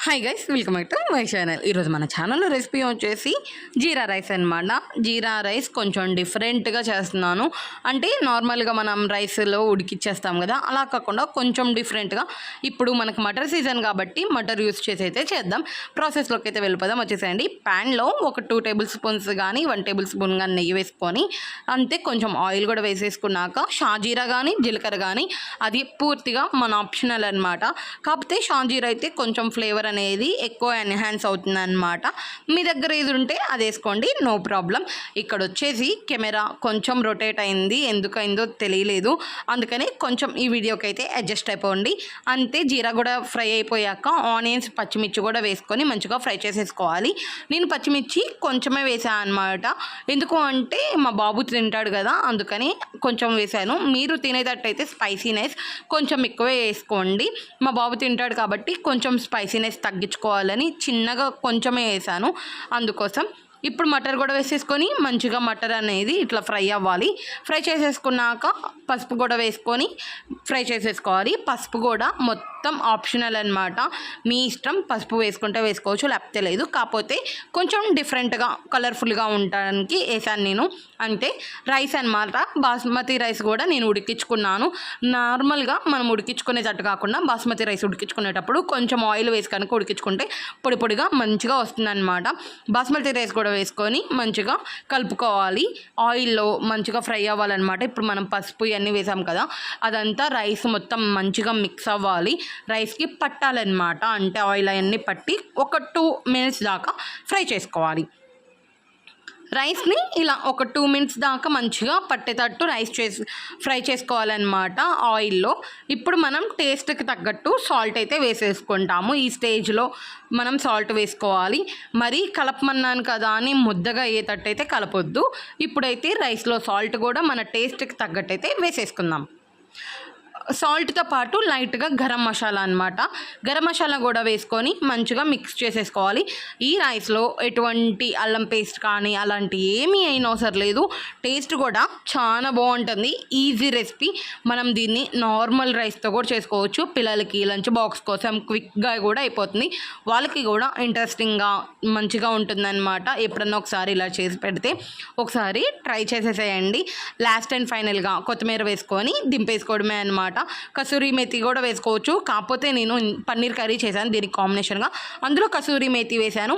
Hi guys, welcome back to my channel. ఈరోజు మన ఛానల్లో రెసిపీ వచ్చేసి జీరా రైస్ అనమాట. జీరా రైస్ కొంచెం డిఫరెంట్గా చేస్తున్నాను. అంటే నార్మల్గా మనం రైస్లో ఉడికిచ్చేస్తాం కదా, అలా కాకుండా కొంచెం డిఫరెంట్గా. ఇప్పుడు మనకు మటర్ సీజన్ కాబట్టి మటర్ యూస్ చేసి అయితే చేద్దాం. ప్రాసెస్లోకి అయితే వెళ్ళిపోదాం. వచ్చేసేయండి, ప్యాన్లో ఒక 2 టేబుల్ స్పూన్స్ కానీ 1 టేబుల్ స్పూన్ కానీ నెయ్యి వేసుకొని, అంతే కొంచెం ఆయిల్ కూడా వేసేసుకున్నాక షాజీరా కానీ జీలకర్ర కానీ అది పూర్తిగా మన ఆప్షనల్ అనమాట. కాకపోతే షాజీరా అయితే కొంచెం ఫ్లేవర్ అనేది ఎక్కువ ఎన్హాన్స్ అవుతుంది అనమాట. మీ దగ్గర ఇది ఉంటే అది వేసుకోండి, నో ప్రాబ్లం. ఇక్కడ వచ్చేసి కెమెరా కొంచెం రొటేట్ అయింది, ఎందుకైందో తెలియలేదు, అందుకని కొంచెం ఈ వీడియోకి అయితే అడ్జస్ట్ అయిపోండి. అంతే, జీరా కూడా ఫ్రై అయిపోయాక ఆనియన్స్ పచ్చిమిర్చి కూడా వేసుకొని మంచిగా ఫ్రై చేసేసుకోవాలి. నేను పచ్చిమిర్చి కొంచెమే వేసాను అనమాట. ఎందుకు అంటే మా బాబు తింటాడు కదా, అందుకని కొంచెం వేసాను. మీరు తినేటట్టయితే స్పైసీనెస్ కొంచెం ఎక్కువే వేసుకోండి. మా బాబు తింటాడు కాబట్టి కొంచెం స్పైసీనెస్ తగ్గించుకోవాలని చిన్నగా కొంచెమే వేసాను, అందుకోసం. ఇప్పుడు మటర్ కూడా వేసేసుకొని మంచిగా మటర్ అనేది ఇట్లా ఫ్రై అవ్వాలి. ఫ్రై చేసేసుకున్నాక పసుపు కూడా వేసుకొని ఫ్రై చేసేసుకోవాలి. పసుపు కూడా మొత్తం ఆప్షనల్ అనమాట, మీ ఇష్టం. పసుపు వేసుకుంటే వేసుకోవచ్చు, లేకపోతే లేదు. కాకపోతే కొంచెం డిఫరెంట్గా కలర్ఫుల్గా ఉండడానికి వేసాను నేను. అంటే రైస్ అనమాట, బాస్మతి రైస్ కూడా నేను ఉడికించుకున్నాను. నార్మల్గా మనం ఉడికించుకునేటట్టు కాకుండా బాస్మతి రైస్ ఉడికించుకునేటప్పుడు కొంచెం ఆయిల్ వేసి కనుక ఉడికించుకుంటే పొడి పొడిగా మంచిగా వస్తుందన్నమాట. బాస్మతి రైస్ కూడా వేసుకొని మంచిగా కలుపుకోవాలి. ఆయిల్లో మంచిగా ఫ్రై అవ్వాలన్నమాట. ఇప్పుడు మనం పసుపు ఇవన్నీ వేసాం కదా, అదంతా రైస్ మొత్తం మంచిగా మిక్స్ అవ్వాలి, రైస్కి పట్టాలన్నమాట. అంటే ఆయిల్ అవన్నీ పట్టి ఒక 2 మినిట్స్ దాకా ఫ్రై చేసుకోవాలి. రైస్ని ఇలా ఒక 2 మినిట్స్ దాకా మంచిగా పట్టేటట్టు ఫ్రై చేసుకోవాలన్నమాట ఆయిల్లో. ఇప్పుడు మనం టేస్ట్కి తగ్గట్టు సాల్ట్ అయితే వేసేసుకుంటాము. ఈ స్టేజ్లో మనం సాల్ట్ వేసుకోవాలి. మరీ కలపమన్నాను కదా అని ముద్దగా అయ్యేటట్టు అయితే కలపొద్దు. ఇప్పుడైతే రైస్లో సాల్ట్ కూడా మన టేస్ట్కి తగ్గట్టు అయితే వేసేసుకుందాం. సాల్ట్తో పాటు లైట్గా గరం మసాలా అనమాట, గరం మసాలా కూడా వేసుకొని మంచిగా మిక్స్ చేసేసుకోవాలి. ఈ రైస్లో ఎటువంటి అల్లం పేస్ట్ కానీ అలాంటి ఏమీ అయినా అవసరం లేదు. టేస్ట్ కూడా చాలా బాగుంటుంది. Easy recipe. మనం దీన్ని నార్మల్ రైస్తో కూడా చేసుకోవచ్చు. పిల్లలకి లంచ్ బాక్స్ కోసం క్విక్గా కూడా అయిపోతుంది. వాళ్ళకి కూడా ఇంట్రెస్టింగ్గా మంచిగా ఉంటుందన్నమాట. ఎప్పుడన్నా ఒకసారి ఇలా చేసి పెడితే ఒకసారి ట్రై చేసేసేయండి. లాస్ట్ అండ్ ఫైనల్గా కొత్తిమీర వేసుకొని దింపేసుకోవడమే అనమాట. కసూరి మేతి కూడా వేసుకోవచ్చు. కాకపోతే నేను పన్నీర్ కర్రీ చేశాను దీనికి కాంబినేషన్గా, అందులో కసూరి మేతి వేశాను.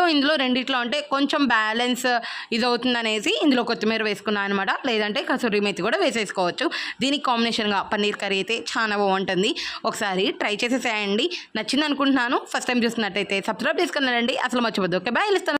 ఇందులో రెండిట్లో అంటే కొంచెం బ్యాలెన్స్ ఇది అవుతుందనేసి ఇందులో కొత్తిమీర వేసుకున్నాను అనమాట. లేదంటే కసూరి మేతి కూడా వేసేసుకోవచ్చు. దీనికి కాంబినేషన్గా పన్నీర్ కర్రీ అయితే చాలా బాగుంటుంది. ఒకసారి ట్రై చేసేసేయండి. నచ్చింది అనుకుంటున్నాను. ఫస్ట్ టైం చూస్తున్నట్టయితే సబ్స్క్రైబ్ చేసుకున్నారండి, అసలు మర్చిపోద్దు. Okay, bye. ఇస్తాను.